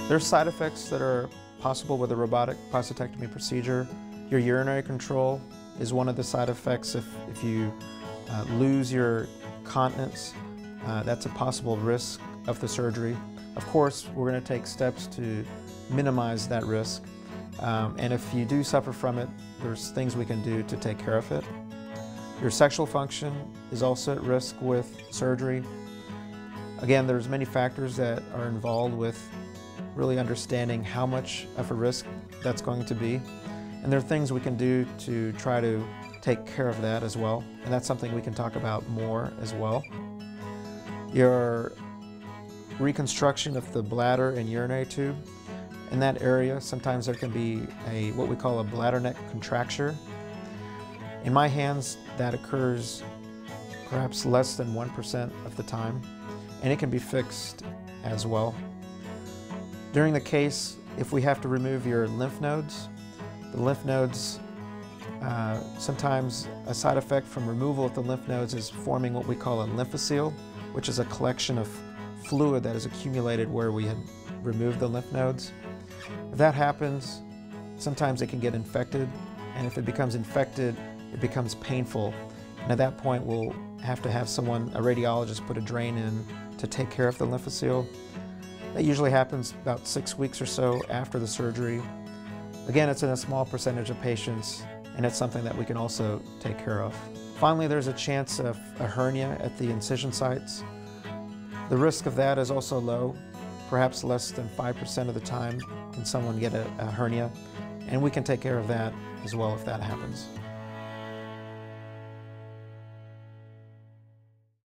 There's side effects that are possible with a robotic prostatectomy procedure. Your urinary control is one of the side effects. If you lose your continence, that's a possible risk of the surgery. Of course, we're going to take steps to minimize that risk. And if you do suffer from it, there's things we can do to take care of it. Your sexual function is also at risk with surgery. Again, there's many factors that are involved with really understanding how much of a risk that's going to be. And there are things we can do to try to take care of that as well. And that's something we can talk about more as well. Your reconstruction of the bladder and urinary tube. In that area, sometimes there can be what we call a bladder neck contracture. In my hands, that occurs perhaps less than 1% of the time, and it can be fixed as well. During the case, if we have to remove your lymph nodes, the lymph nodes, sometimes a side effect from removal of the lymph nodes is forming what we call a lymphocele, which is a collection of fluid that is accumulated where we had removed the lymph nodes. If that happens, sometimes it can get infected, and if it becomes infected, it becomes painful. And at that point, we'll have to have someone, a radiologist, put a drain in to take care of the lymphocele. That usually happens about 6 weeks or so after the surgery. Again, it's in a small percentage of patients, and it's something that we can also take care of. Finally, there's a chance of a hernia at the incision sites. The risk of that is also low. Perhaps less than 5% of the time can someone get a hernia, and we can take care of that as well if that happens.